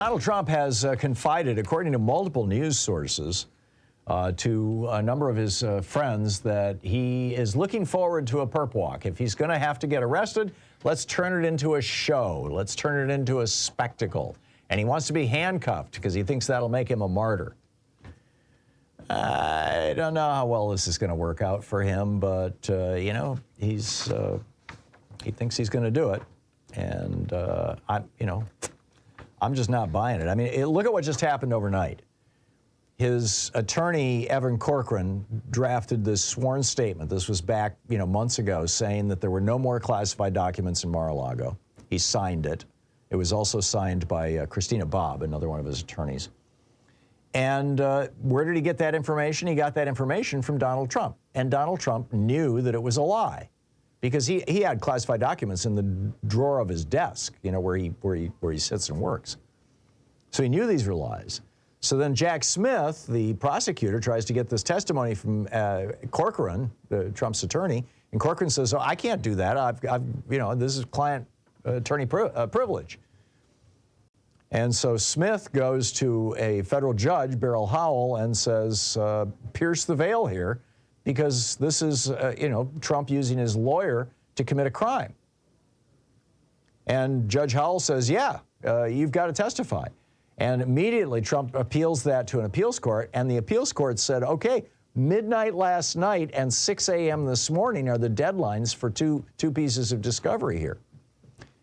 Donald Trump has confided, according to multiple news sources, to a number of his friends that he is looking forward to a perp walk. If he's going to have to get arrested, let's turn it into a show. Let's turn it into a spectacle. And he wants to be handcuffed because he thinks that'll make him a martyr. I don't know how well this is going to work out for him, but, you know, he thinks he's going to do it. And, I'm just not buying it. I mean, look at what just happened overnight. His attorney, Evan Corcoran, drafted this sworn statement. This was back, months ago, saying that there were no more classified documents in Mar-a-Lago. He signed it. It was also signed by Christina Bobb, another one of his attorneys. And where did he get that information? He got that information from Donald Trump. And Donald Trump knew that it was a lie because he had classified documents in the drawer of his desk, where he sits and works. So he knew these were lies. So then Jack Smith, the prosecutor, tries to get this testimony from Corcoran, Trump's attorney, and Corcoran says, "Oh, I can't do that. This is client attorney privilege." And so Smith goes to a federal judge, Beryl Howell, and says, "Pierce the veil here, because this is, Trump using his lawyer to commit a crime." And Judge Howell says, "Yeah, you've got to testify." And immediately Trump appeals that to an appeals court, and the appeals court said, okay, midnight last night and 6 a.m. this morning are the deadlines for two pieces of discovery here.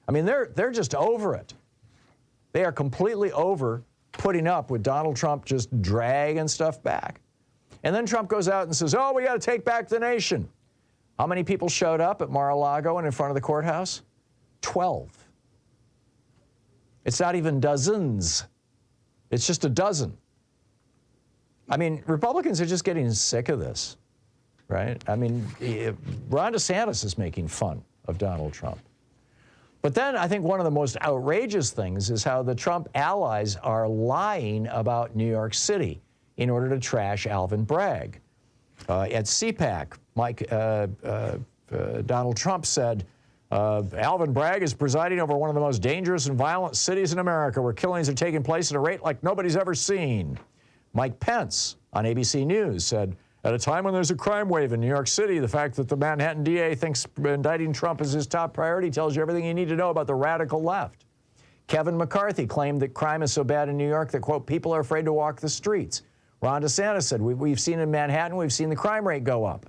I mean, they're just over it. They are completely over putting up with Donald Trump just dragging stuff back. And then Trump goes out and says, oh, we got to take back the nation. How many people showed up at Mar-a-Lago and in front of the courthouse? 12. It's not even dozens. It's just a dozen. I mean, Republicans are just getting sick of this, right? I mean, Ron DeSantis is making fun of Donald Trump. But then I think one of the most outrageous things is how the Trump allies are lying about New York City in order to trash Alvin Bragg. At CPAC, Donald Trump said, Alvin Bragg is presiding over one of the most dangerous and violent cities in America where killings are taking place at a rate like nobody's ever seen. Mike Pence on ABC News said, at a time when there's a crime wave in New York City, the fact that the Manhattan DA thinks indicting Trump is his top priority tells you everything you need to know about the radical left. Kevin McCarthy claimed that crime is so bad in New York that, quote, people are afraid to walk the streets. Ron DeSantis said, we've seen in Manhattan, we've seen the crime rate go up.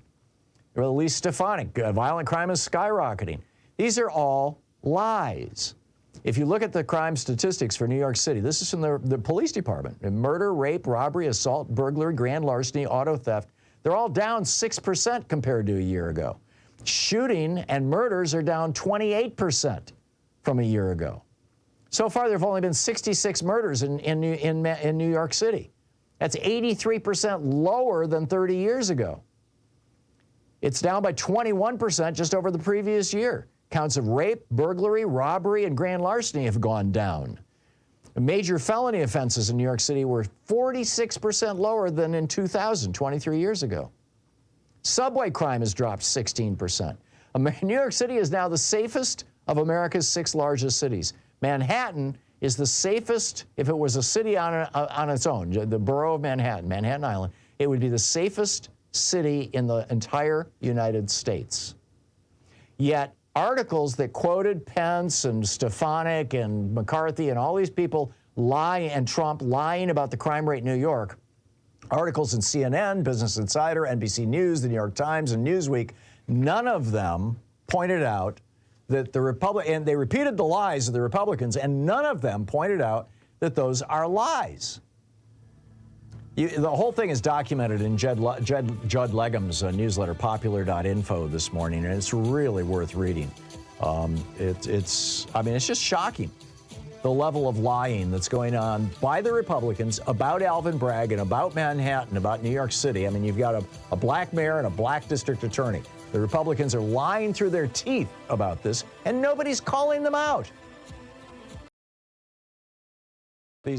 Elise Stefanik, violent crime is skyrocketing. These are all lies. If you look at the crime statistics for New York City, this is from the police department. Murder, rape, robbery, assault, burglary, grand larceny, auto theft, they're all down 6% compared to a year ago. Shooting and murders are down 28% from a year ago. So far, there have only been 66 murders in New York City. That's 83% lower than 30 years ago. It's down by 21% just over the previous year. Counts of rape, burglary, robbery, and grand larceny have gone down. Major felony offenses in New York City were 46% lower than in 2000, 23 years ago. Subway crime has dropped 16%. New York City is now the safest of America's 6 largest cities. Manhattan is the safest, if it was a city on its own, the borough of Manhattan, Manhattan Island, it would be the safest city in the entire United States. Yet, articles that quoted Pence and Stefanik and McCarthy and all these people and Trump lying about the crime rate in New York, articles in CNN, Business Insider, NBC News, the New York Times, and Newsweek, none of them pointed out that and they repeated the lies of the Republicans, and none of them pointed out that those are lies. The whole thing is documented in Judd Legum's newsletter, popular.info, this morning, and it's really worth reading. It's just shocking, the level of lying that's going on by the Republicans about Alvin Bragg and about Manhattan, about New York City. I mean, you've got a black mayor and a black district attorney. The Republicans are lying through their teeth about this, and nobody's calling them out.